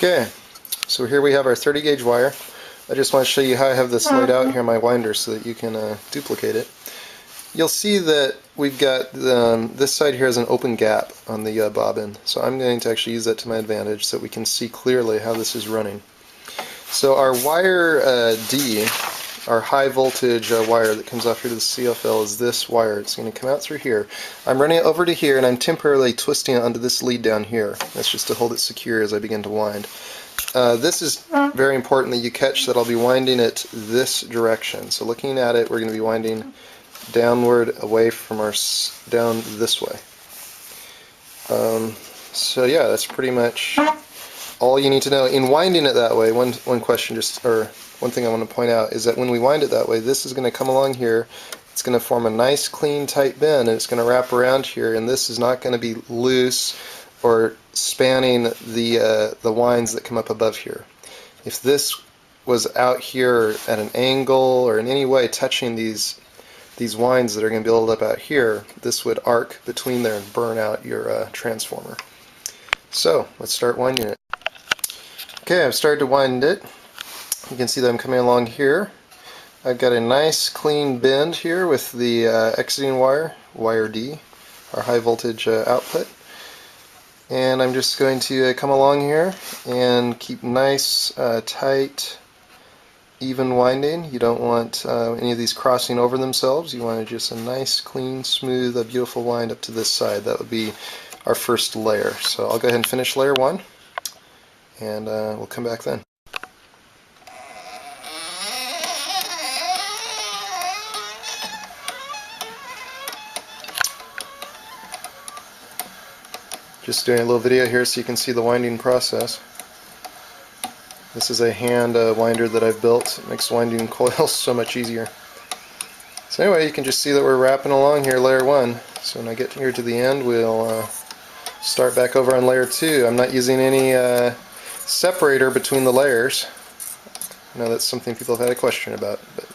Okay, so here we have our 30 gauge wire. I just want to show you how I have this laid out here in my winder so that you can duplicate it. You'll see that we've got this side here has an open gap on the bobbin, so I'm going to actually use that to my advantage so we can see clearly how this is running. So our wire D, our high voltage wire that comes off here to the CFL is this wire. It's going to come out through here. I'm running it over to here and I'm temporarily twisting it onto this lead down here. That's just to hold it secure as I begin to wind. This is very important that you catch that I'll be winding it this direction. So looking at it, we're going to be winding downward away from our, down this way. So yeah, that's pretty much all you need to know. In winding it that way, one question or one thing I want to point out is that when we wind it that way, this is going to come along here, it's going to form a nice clean tight bend, and it's going to wrap around here, and this is not going to be loose or spanning the winds that come up above here. If this was out here at an angle or in any way touching these winds that are going to build up out here, this would arc between there and burn out your transformer. So let's start winding it. Okay, I've started to wind it. You can see that I'm coming along here. I've got a nice clean bend here with the exiting wire, wire D, our high voltage output. And I'm just going to come along here and keep nice, tight, even winding. You don't want any of these crossing over themselves. You want just a nice, clean, smooth, beautiful wind up to this side. That would be our first layer. So I'll go ahead and finish layer 1, and we'll come back then. Just doing a little video here so you can see the winding process. This is a hand winder that I've built. It makes winding coils so much easier. So anyway, you can just see that we're wrapping along here, layer 1. So when I get here to the end, we'll start back over on layer 2. I'm not using any separator between the layers. I know that's something people have had a question about, but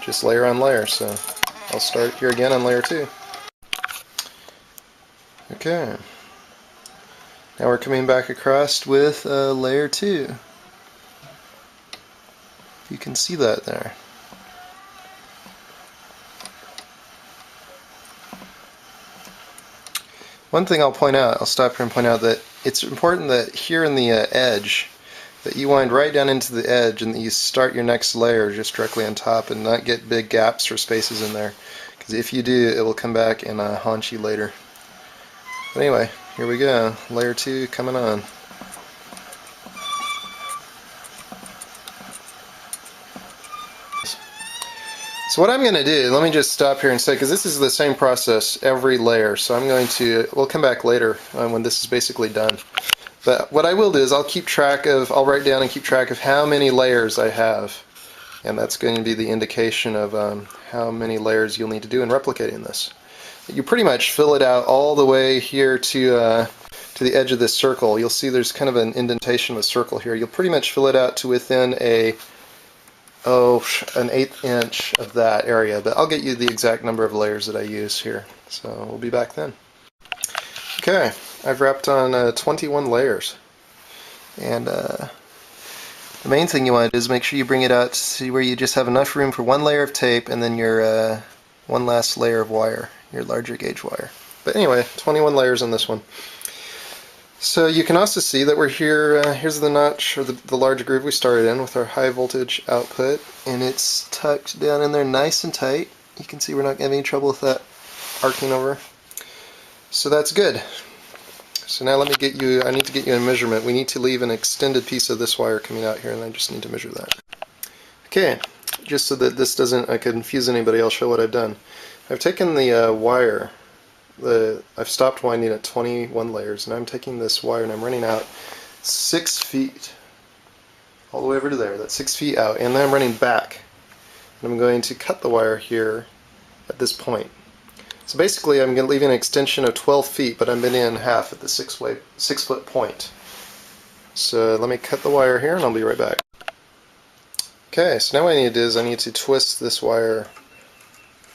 just layer on layer. So I'll start here again on layer 2. Okay. Now we're coming back across with layer 2. You can see that there. One thing I'll stop here and point out that it's important that here in the edge, that you wind right down into the edge and that you start your next layer just directly on top and not get big gaps or spaces in there. Because if you do, it will come back and haunt you later. But anyway, here we go. Layer 2 coming on. So what I'm going to do, let me just stop here and say, because this is the same process every layer, so we'll come back later when this is basically done. But what I will do is I'll write down and keep track of how many layers I have. And that's going to be the indication of how many layers you'll need to do in replicating this. You pretty much fill it out all the way here to the edge of this circle. You'll see there's kind of an indentation of a circle here. You'll pretty much fill it out to within an 1/8 inch of that area, but I'll get you the exact number of layers that I use here. So we'll be back then. Okay, I've wrapped on 21 layers. And the main thing you want to do is make sure you bring it out to see where you just have enough room for one layer of tape and then your one last layer of wire, your larger gauge wire. But anyway, 21 layers on this one. So you can also see that we're here, here's the notch, or the large groove we started in with our high voltage output, and it's tucked down in there nice and tight. You can see we're not having any trouble with that arcing over. So that's good. So now I need to get you a measurement. We need to leave an extended piece of this wire coming out here, and I just need to measure that. Okay, just so that this doesn't confuse anybody, I'll show what I've done. I've taken the wire, I've stopped winding at 21 layers, and I'm taking this wire and I'm running out 6 feet all the way over to there. That's 6 feet out, and then I'm running back. And I'm going to cut the wire here at this point. So basically I'm going to leave an extension of 12 feet, but I'm bending it in half at the 6 foot point. So let me cut the wire here and I'll be right back. Okay, so now what I need to do is I need to twist this wire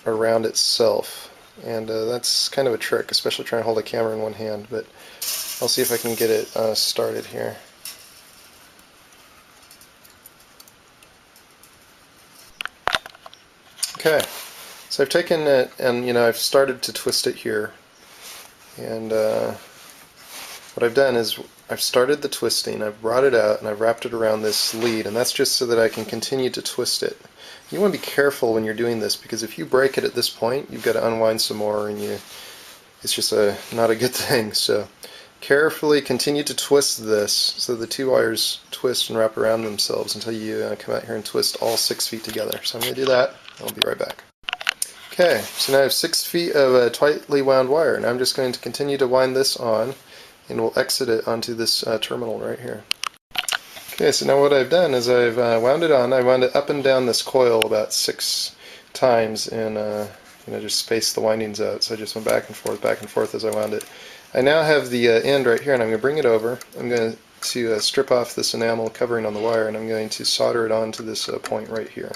around itself. And that's kind of a trick, especially trying to hold a camera in one hand, but I'll see if I can get it started here. Okay, so I've taken it and I've started to twist it here, and what I've done is I've started the twisting, I've brought it out, and I've wrapped it around this lead, and that's just so that I can continue to twist it. You want to be careful when you're doing this, because if you break it at this point, you've got to unwind some more, and it's just not a good thing. So carefully continue to twist this so the two wires twist and wrap around themselves until you come out here and twist all 6 feet together. So I'm going to do that. I'll be right back. Okay, so now I have 6 feet of tightly wound wire, and I'm just going to continue to wind this on, and we'll exit it onto this terminal right here. Okay, so now what I've done is I've wound it on. I wound it up and down this coil about 6 times, and just spaced the windings out. So I just went back and forth as I wound it. I now have the end right here, and I'm going to bring it over. I'm going to strip off this enamel covering on the wire, and I'm going to solder it onto this point right here.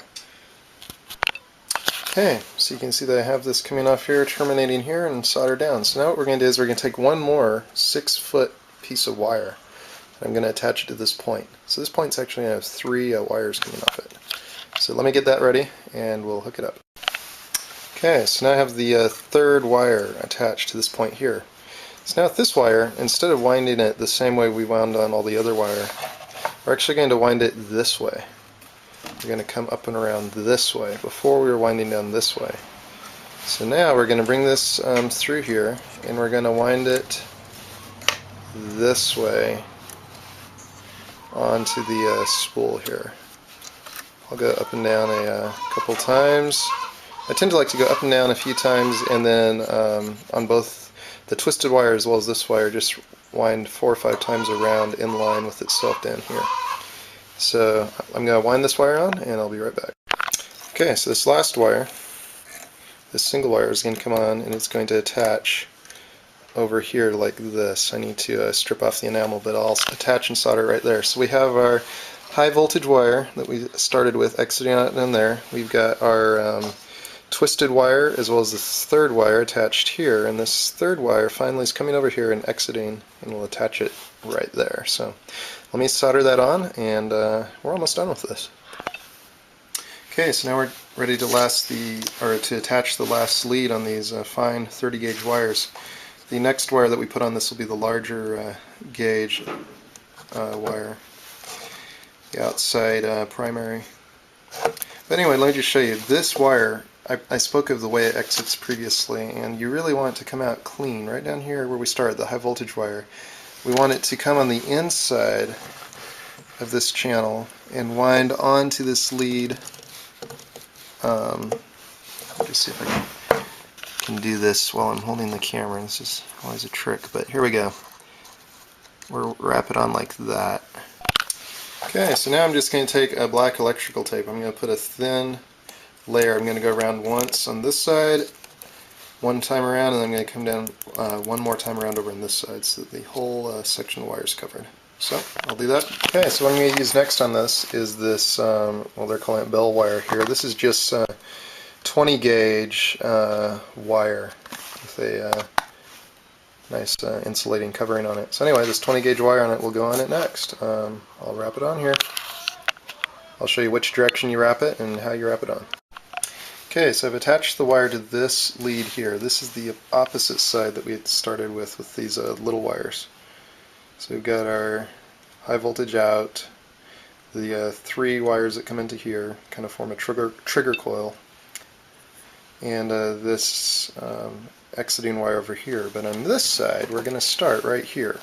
Okay, so you can see that I have this coming off here, terminating here, and solder down. So now what we're going to do is we're going to take one more 6-foot piece of wire. I'm going to attach it to this point. So this point's actually going to have 3 wires coming off it. So let me get that ready, and we'll hook it up. Okay, so now I have the 3rd wire attached to this point here. So now with this wire, instead of winding it the same way we wound on all the other wire, we're actually going to wind it this way. We're going to come up and around this way. Before we were winding down this way. So now we're going to bring this through here, and we're going to wind it this way onto the spool here. I'll go up and down a couple times. I tend to like to go up and down a few times, and then on both the twisted wire as well as this wire, just wind 4 or 5 times around in line with itself down here. So I'm going to wind this wire on, and I'll be right back. Okay, so this last wire, this single wire, is going to come on, and it's going to attach over here like this. I need to strip off the enamel, but I'll attach and solder right there. So we have our high voltage wire that we started with exiting out in there. We've got our twisted wire as well as this 3rd wire attached here, and this 3rd wire finally is coming over here and exiting, and we'll attach it right there. So let me solder that on, and we're almost done with this. Okay, so now we're ready to attach the last lead on these fine 30 gauge wires. The next wire that we put on this will be the larger gauge wire, the outside primary. But anyway, let me just show you. This wire, I spoke of the way it exits previously, and you really want it to come out clean. Right down here where we started, the high voltage wire, we want it to come on the inside of this channel and wind onto this lead. I'll just see if I can do this while I'm holding the camera. This is always a trick, but here we go. We'll wrap it on like that. Okay, so now I'm just going to take a black electrical tape. I'm going to put a thin layer. I'm going to go around once on this side, one time around, and then I'm going to come down one more time around over on this side so that the whole section of wire is covered. So I'll do that. Okay, so what I'm going to use next on this is this, well, they're calling it bell wire here. This is just 20 gauge wire with a nice insulating covering on it. So anyway, this 20 gauge wire on it will go on it next. I'll wrap it on here. I'll show you which direction you wrap it and how you wrap it on. Okay, so I've attached the wire to this lead here. This is the opposite side that we had started with these little wires. So we've got our high voltage out, the 3 wires that come into here kind of form a trigger coil, and this exiting wire over here. But on this side, we're going to start right here.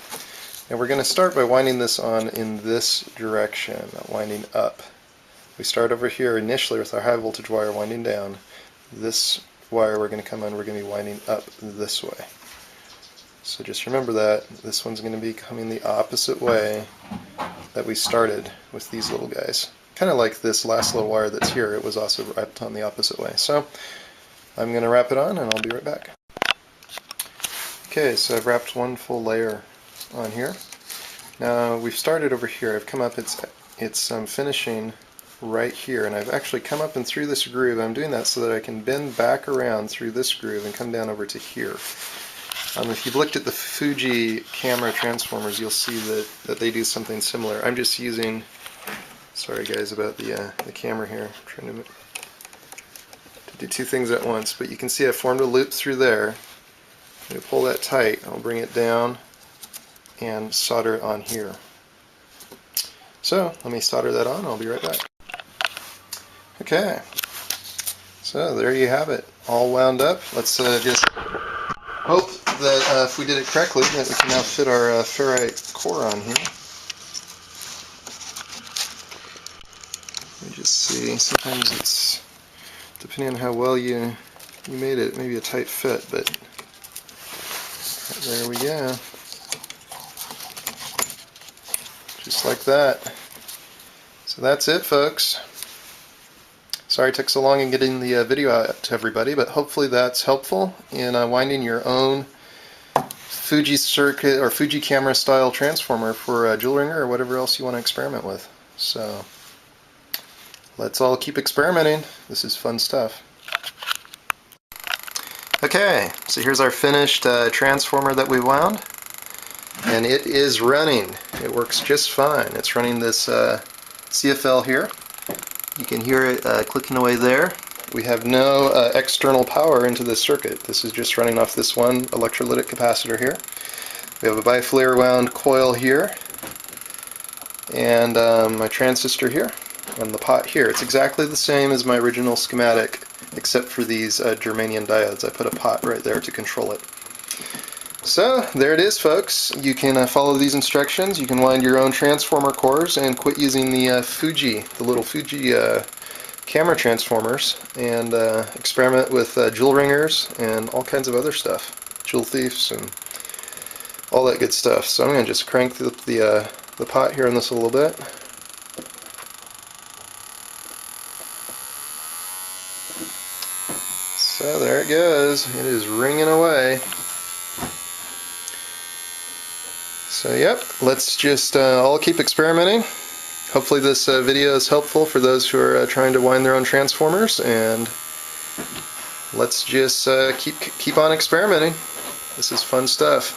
And we're going to start by winding this on in this direction, winding up. We start over here initially with our high voltage wire winding down. This wire we're going to come on, we're going to be winding up this way. So just remember that. This one's going to be coming the opposite way that we started with these little guys. Kind of like this last little wire that's here, it was also wrapped on the opposite way. So I'm going to wrap it on, and I'll be right back. Okay, so I've wrapped one full layer on here. Now we've started over here. I've come up, it's finishing right here, and I've actually come up and through this groove. I'm doing that so that I can bend back around through this groove and come down over to here. If you've looked at the Fuji camera transformers, you'll see that they do something similar. I'm just using, sorry guys about the camera here, I'm trying to do two things at once, but you can see I formed a loop through there. I'm going to pull that tight. I'll bring it down and solder it on here. So let me solder that on. I'll be right back. Okay, so there you have it, all wound up. Let's just hope that if we did it correctly, that we can now fit our ferrite core on here. Let me just see. Sometimes it's, depending on how well you made it, maybe a tight fit, but there we go. Just like that. So that's it, folks. Sorry it took so long in getting the video out to everybody, but hopefully that's helpful in winding your own Fuji circuit or Fuji camera style transformer for Joule Ringer or whatever else you want to experiment with. So let's all keep experimenting. This is fun stuff. Okay, so here's our finished transformer that we wound, and it is running. It works just fine. It's running this CFL here. You can hear it clicking away there. We have no external power into this circuit. This is just running off this one electrolytic capacitor here. We have a biflare wound coil here, and my transistor here, and the pot here. It's exactly the same as my original schematic, except for these germanium diodes. I put a pot right there to control it. So there it is, folks. You can follow these instructions. You can wind your own transformer cores and quit using the little Fuji camera transformers, and experiment with Joule Ringers and all kinds of other stuff, Joule Thieves and all that good stuff. So I'm going to just crank the pot here on this a little bit. So there it goes. It is ringing away. So yep, let's just all keep experimenting. Hopefully this video is helpful for those who are trying to wind their own transformers, and let's just keep on experimenting. This is fun stuff.